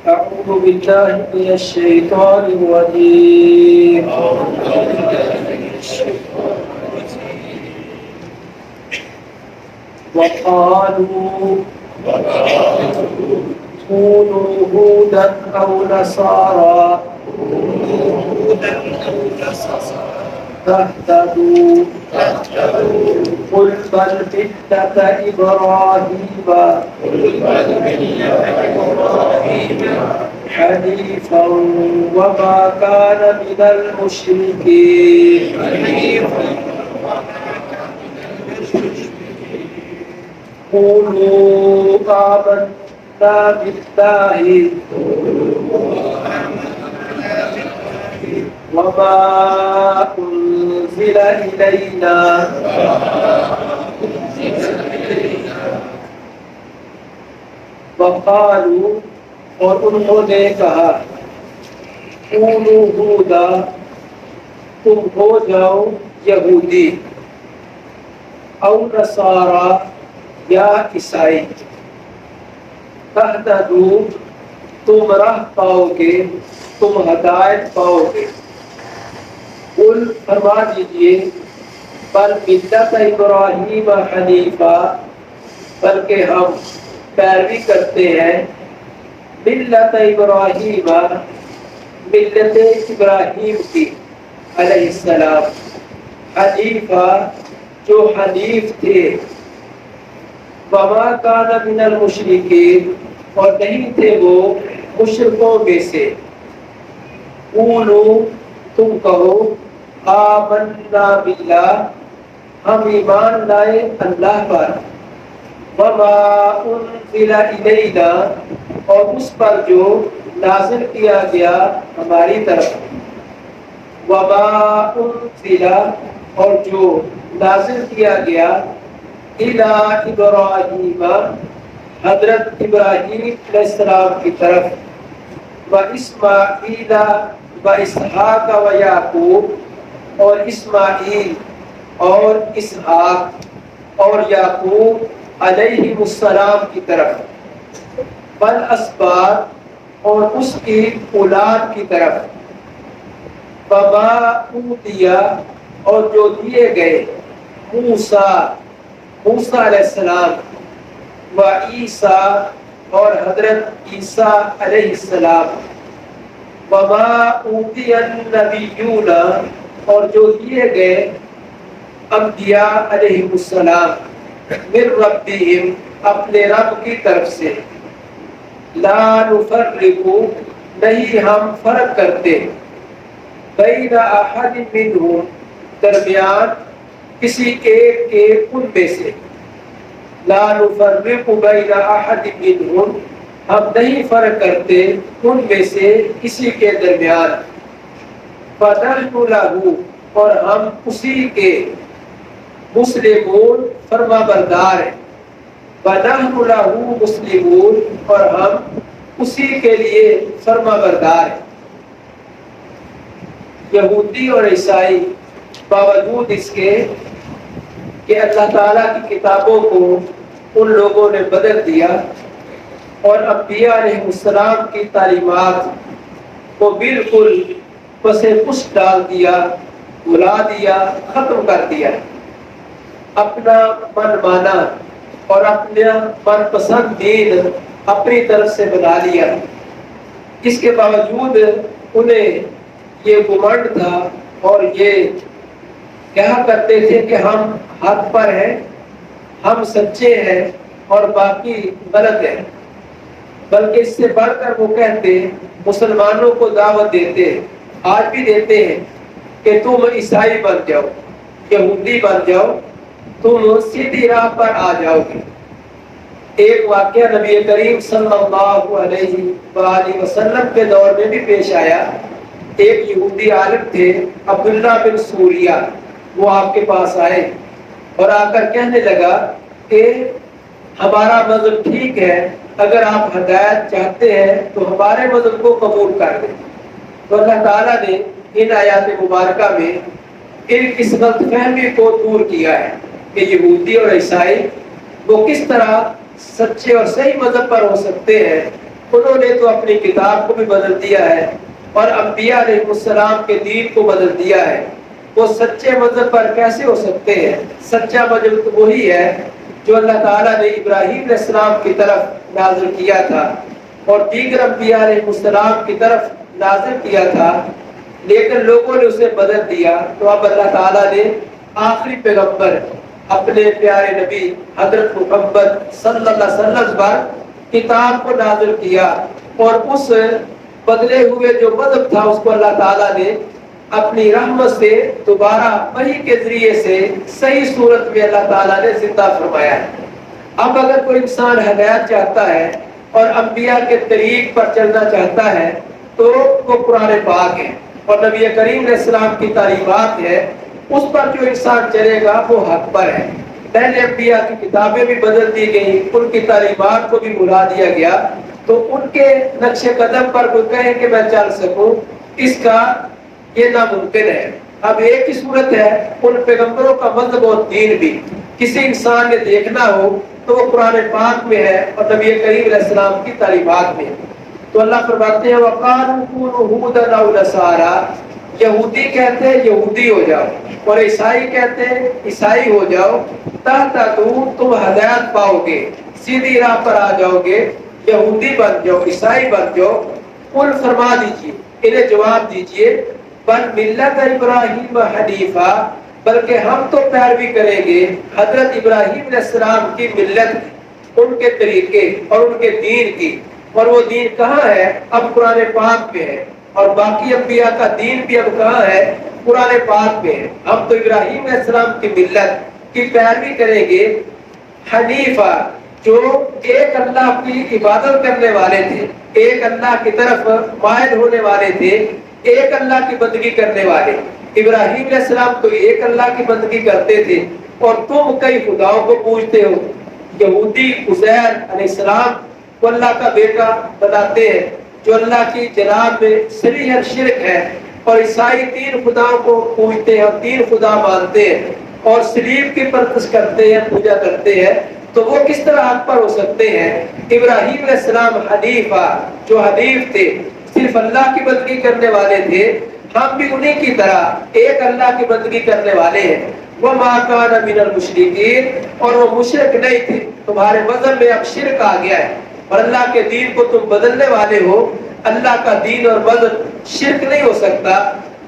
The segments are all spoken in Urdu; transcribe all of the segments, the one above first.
أعوذ بالله من الشيطان الرجيم. وقالوا كونوا هودا أو نصارى تهتدوا قل بل ملة إبراهيم حنيفا وما كان من المشركين. قولوا آمنا بالله وما أنزل إلينا وقالوا اور انہوں نے کہا کونوا ہودا تم ہو جاؤ یہودی او نصارا یا عیسائی تہتدوا تم راہ پاؤ گے تم ہدایت پاؤ گے. قل فرما دیجئے بل ملت ابراہیم حنیفا بلکہ ہم پیروی کرتے ہیں ملت ابراہیم ملت ابراہیم کی علیہ السلام حنیفا جو حنیف تھے وما کان من المشرکین اور نہیں تھے وہ مشرکوں میں سے. قولو تم کہو آمنا باللہ ہم ایمان لائے اللہ پر وما انزل الینا اور اس پر جو نازل کیا گیا ہماری طرف وما انزل اور جو نازل کیا گیا الی ابراہیم حضرت ابراہیم علیہ السلام کی طرف و اسماعیل و اسحاق و یعقوب اور اسماعیل اور اسحاق اور یعقوب علیہ السلام کی طرف والاسباط اور اس کی اولاد کی طرف وما اوتیا اور جو دیے گئے موسیٰ علیہ السلام و عیسیٰ اور حضرت عیسیٰ علیہ السلام وما اوتی النبیون اور جو دیے گئے انبیاء علیہ السلام من ربہم اپنے رب کی طرف سے لا نفرق نہیں ہم فرق کرتے بین احد منہم درمیان کسی ایک کے ان میں سے لا نفرق بین احد منہم ہم نہیں فرق کرتے ان میں سے کسی کے درمیان فنحن لہ اور ہم اسی کے مسلمون فرما بردار ہیں فنحن لہ مسلمون اور ہم اسی کے لیے فرما بردار ہیں. یہودی اور عیسائی باوجود اس کے کہ اللہ تعالیٰ کی کتابوں کو ان لوگوں نے بدل دیا اور انبیاء علیہ السلام کی تعلیمات کو بالکل پس پش ڈال دیا بھلا دیا ختم کر دیا اپنا من مانا اور اپنا من پسند دین اپنی طرف سے بنا لیا. اس کے باوجود انہیں یہ گمنڈ تھا اور یہ کہا کرتے تھے کہ ہم حق پر ہیں ہم سچے ہیں اور باقی غلط ہیں. بلکہ اس سے بڑھ کر وہ کہتے مسلمانوں کو دعوت دیتے آج بھی دیتے ہیں کہ تم عیسائی بن جاؤ یہودی بن جاؤ تم سیدھی راہ پر آ جاؤ گے. ایک واقعہ نبی کریم صلی اللہ علیہ وآلہ وسلم کے دور میں بھی پیش آیا. ایک یہودی عالم تھے عبداللہ بن سوریہ وہ آپ کے پاس آئے اور آ کر کہنے لگا کہ ہمارا مذہب ٹھیک ہے اگر آپ ہدایت چاہتے ہیں تو ہمارے مذہب کو قبول کر دیں. تو اللہ تعالیٰ نے ان آیات مبارکہ میں اس غلط فہمی کو دور کیا ہے کہ یہودی اور عیسائی وہ کس طرح سچے اور صحیح مذہب پر ہو سکتے ہیں انہوں نے تو اپنی کتاب کو بھی بدل دیا ہے اور انبیاء علیہ السلام کے دین کو بدل دیا ہے۔ وہ سچے مذہب پر کیسے ہو سکتے ہیں؟ سچا مذہب تو وہی ہے جو اللہ تعالیٰ نے ابراہیم علیہ السلام کی طرف نازل کیا تھا اور دیگر انبیاء علیہ السلام کی طرف نازل کیا تھا، لیکن لوگوں نے اسے بدل دیا۔ تو اب اللہ تعالیٰ نے آخری پیغمبر اپنے پیارے نبی حضرت محمد صلی اللہ علیہ وسلم پر کتاب کو نازل کیا، اور اس بدلے ہوئے جو مذہب تھا اس کو اللہ تعالیٰ نے اپنی رحمت سے دوبارہ وحی کے ذریعے سے صحیح صورت میں اللہ تعالیٰ نے زندہ فرمایا ہے۔ اب اگر کوئی انسان ہدایت چاہتا ہے اور انبیاء کے طریق پر چلنا چاہتا ہے تو وہ قرآن پاک ہے اور نبی کریم علیہ السلام کی تعلیمات ہے، اس پر جو انسان چلے گا وہ حق پر ہے۔ پہلے انبیاء کی کتابیں بھی بدل دی گئی، ان کی تعلیمات کو بھی بھلا دیا گیا، تو ان کے نقش قدم پر کوئی کہے کہ میں چل سکوں، اس کا یہ ناممکن ہے۔ اب ایک ہی صورت ہے، ان پیغمبروں کا مذہب اور دین بھی کسی انسان نے دیکھنا ہو تو وہ قرآن پاک میں ہے اور نبی کریم علیہ السلام کی تعلیمات میں ہے۔ تو اللہ فرماتے ہیں وَقَالُوا كُونُوا هُودًا أَوْ نَصَارَىٰ، یہودی کہتے ہیں یہودی ہو جاؤ، اور عیسائی کہتے ہیں عیسائی ہو جاؤ، تَهْتَدُوا، تم ہدایت پاؤ گے، سیدھی راہ پر آ جاؤ گے، یہودی بن جاؤ، عیسائی بن جاؤ۔ قل، فرما دیجئے، انہیں جواب دیجئے، بل ملت ابراہیم حنیفہ، بلکہ ہم تو پیروی کریں گے حضرت ابراہیم علیہ السلام کی ملت کی، ان کے طریقے اور ان کے دین کی۔ اور وہ دین کہاں ہے؟ اب قرآن پاک میں ہے، اور باقی انبیاء کا دین بھی اب کہاں ہے؟ قرآن پاک میں ہے۔ ہم تو ابراہیم علیہ السلام کی ملت کی پیروی کریں گے، حنیفہ، جو ایک اللہ کی عبادت کرنے والے تھے، ایک اللہ کی طرف مائل ہونے والے تھے، ایک اللہ کی بندگی کرنے والے۔ ابراہیم علیہ السلام تو ایک اللہ کی بندگی کرتے تھے، اور تم کئی خداؤں کو پوجتے ہو۔ یہودی عزیر علیہ السلام کو اللہ کا بیٹا بتاتے ہیں، جو اللہ کی جناب میں صریح شرک ہے، اور عیسائی تین خداؤں کو پوجتے ہیں اور تین خدا مانتے ہیں اور صلیب کی پرستش کرتے ہیں، پوجا کرتے ہیں۔ تو وہ کس طرح حق پر ہو سکتے ہیں؟ ابراہیم علیہ السلام حنیفہ، جو حنیف تھے، صرف اللہ کی بندگی کرنے والے تھے، ہم بھی انہی کی طرح ایک اللہ کی بندگی کرنے والے ہیں۔ وَمَا كَانَ مِنَ الْمُشْرِكِينَ، اور وہ مشرک نہیں تھے۔ تمہارے مذہب میں اب شرک آ گیا ہے اور اللہ کے دین کو تم بدلنے والے ہو۔ اللہ کا دین اور مذہب شرک نہیں ہو سکتا۔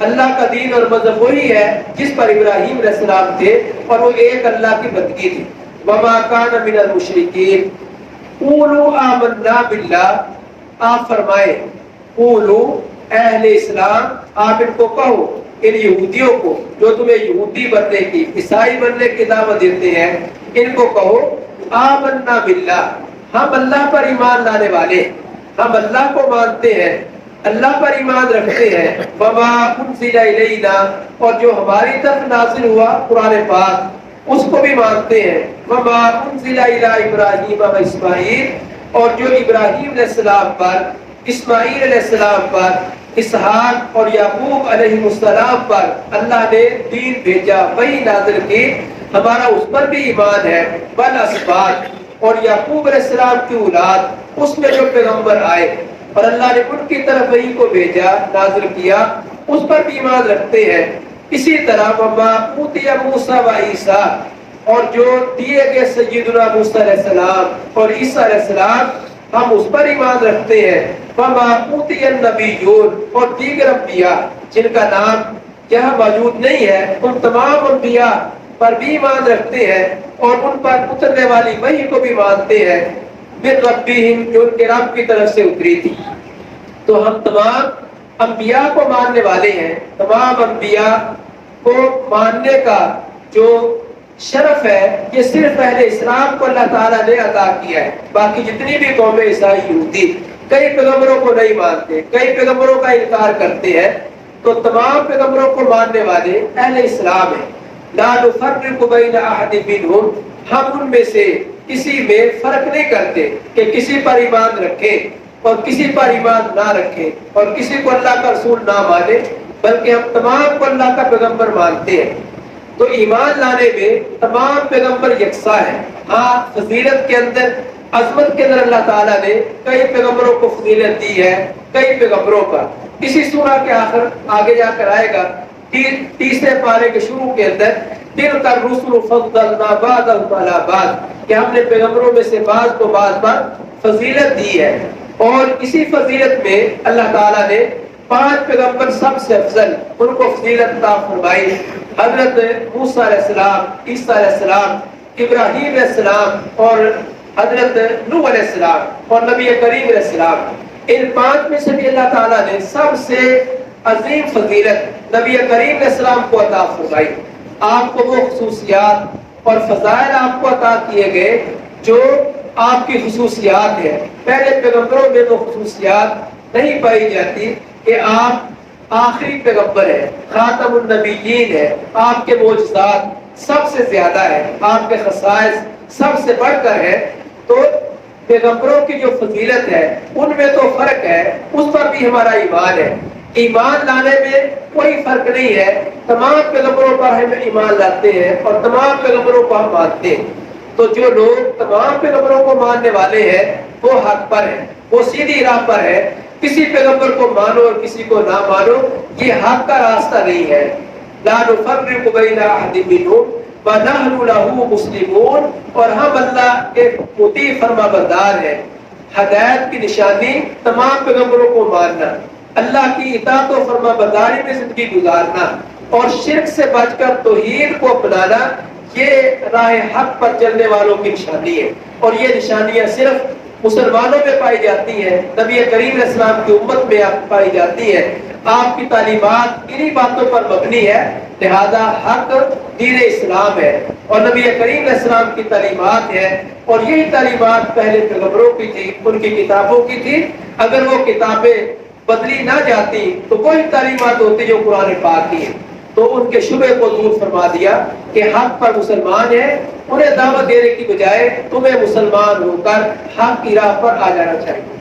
اللہ کا دین اور مذہب وہی ہے جس پر ابراہیم علیہ السلام تھے، اور وہ ایک اللہ کی بندگی تھی۔ وَمَا كَانَ مِنَ الْمُشْرِكِينَ قُولُوا آمَنَّا بِاللَّهِ، آپ فرمائے، قولو، اہل اسلام، آپ ان کو کہو، ان یہودیوں کو جو تمہیں یہودی بننے کی، عیسائی بننے کی دعوت دیتے ہیں، ان کو کہو آمنا باللہ، ہم اللہ پر ایمان لانے والے، ہم اللہ کو مانتے ہیں، اللہ پر ایمان رکھتے ہیں۔ وما انزل الینا، اور جو ہماری طرف نازل ہوا قرآن پاک، اس کو بھی مانتے ہیں۔ وما انزل الی ابراہیم و اسماعیل، اور جو ابراہیم علیہ السلام پر، اسماعیل علیہ السلام پر، اسحاق اور یعقوب علیہ السلام پر اللہ نے دین بھیجا، وہی نازل کی، ہمارا اس پر بھی ایمان ہے۔ بل اسباط، اور یعقوب علیہ السلام کی اولاد، اس میں جو پیغمبر آئے اور اللہ نے ان کی طرف وحی کو بھیجا، نازل کیا، اس پر بھی ایمان رکھتے ہیں۔ اسی طرح وما اوتی موسیٰ و عیسیٰ، اور جو دیے گئے سیدنا موسیٰ علیہ السلام اور عیسیٰ علیہ السلام، ہم اس پر ایمان رکھتے ہیں۔ وما اوتی النبیون، اور دیگر انبیاء جن کا نام یہاں موجود نہیں ہے، ان تمام انبیاء پر بھی ایمان رکھتے ہیں اور ان پر اترنے والی وحی کو بھی مانتے ہیں۔ من ربہم، جو ان کے رب کی طرف سے اتری تھی۔ تو ہم تمام انبیاء کو ماننے والے ہیں۔ تمام انبیاء کو ماننے کا جو شرف ہے، یہ صرف اہل اسلام کو اللہ تعالیٰ نے عطا کیا ہے۔ باقی جتنی بھی قومیں، عیسائی، یہودی، کئی پیغمبروں کو نہیں مانتے، کئی پیغمبروں کا انکار کرتے ہیں۔ تو تمام پیغمبروں کو ماننے والے اہل اسلام ہیں۔ لا نفرق بین احد منہم، ہم ان میں سے کسی میں فرق نہیں کرتے کہ کسی پر ایمان رکھیں اور کسی پر ایمان نہ رکھیں اور کسی کو اللہ کا رسول نہ مانے، بلکہ ہم تمام کو اللہ کا پیغمبر مانتے ہیں۔ تو ایمان لانے میں تمام پیغمبر یکساں ہیں۔ ہاں، فضیلت کے اندر عظمت کے اندر اللہ تعالیٰ نے کئی پیغمبروں کو فضیلت دی ہے، کئی پیغمبروں کا۔ اسی سورہ کے آخر آگے جا کر آئے گا، تیسرے پارے کے شروع کے اندر تلک الرسل فضلنا بعضهم علی بعض، کہ ہم نے پیغمبروں میں سے بعض کو بعض پر فضیلت دی ہے۔ اور اسی فضیلت میں اللہ تعالیٰ نے 5 پیغمبر سب سے افضل ان کو فضیلت عطا فرمائی، حضرت موسیٰ علیہ السلام، عیسیٰ علیہ السلام، ابراہیم علیہ السلام اور حضرت نوح علیہ السلام اور نبی کریم علیہ السلام۔ ان 5 میں سے بھی اللہ تعالیٰ نے سب سے عظیم فضیلت نبی کریم علیہ السلام کو عطا فرمائی۔ آپ کو وہ خصوصیات اور فضائل آپ کو عطا کیے گئے جو آپ کی خصوصیات ہیں۔ پہلے پیغمبروں میں وہ خصوصیات نہیں پائی جاتی کہ آپ آخری پیغمبر ہیں، خاتم النبیین ہے، آپ کے معجزات سب سے زیادہ ہے، آپ کے خصائص سب سے بڑھ کر ہے۔ تو پیغمبروں کی جو فضیلت ہے ان میں تو فرق ہے، اس پر بھی ہمارا ایمان ہے۔ ایمان لانے میں کوئی فرق نہیں ہے، تمام پیغمبروں پر ہم ایمان لاتے ہیں اور تمام پیغمبروں کو ہم مانتے ہیں۔ تو جو لوگ تمام پیغمبروں کو ماننے والے ہیں وہ حق پر ہیں، وہ سیدھی راہ پر ہے۔ کسی پیغمبر کو مانو اور کسی کو نہ مانو، یہ حق کا راستہ نہیں ہے۔ لا نفرق بین احد منہم ونحن لہ مسلمون، اور ہم اللہ کے مطیع فرما بردار ہیں۔ ہدایت کی نشانی تمام پیغمبروں کو ماننا، اللہ کی اطاعت و فرما برداری میں زندگی گزارنا اور شرک سے بچ کر توحید کو اپنانا، یہ راہ حق پر چلنے والوں کی نشانی ہے۔ اور یہ نشانیاں صرف مسلمانوں میں پائی جاتی ہیں، نبی کریم علیہ السلام کی امت میں پائی جاتی ہے۔ آپ کی تعلیمات انہی باتوں پر مبنی ہے، لہذا حق دین اسلام ہے اور نبی کریم علیہ السلام کی تعلیمات ہے، اور یہی تعلیمات پہلے پیغمبروں کی تھی، ان کی کتابوں کی تھی۔ اگر وہ کتابیں بدلی نہ جاتی تو وہی تعلیمات ہوتی جو قرآن پاک کی ہے۔ تو ان کے شبہ کو دور فرما دیا کہ حق پر مسلمان ہیں، انہیں دعوت دینے کی بجائے تمہیں مسلمان ہو کر حق کی راہ پر آ جانا چاہیے۔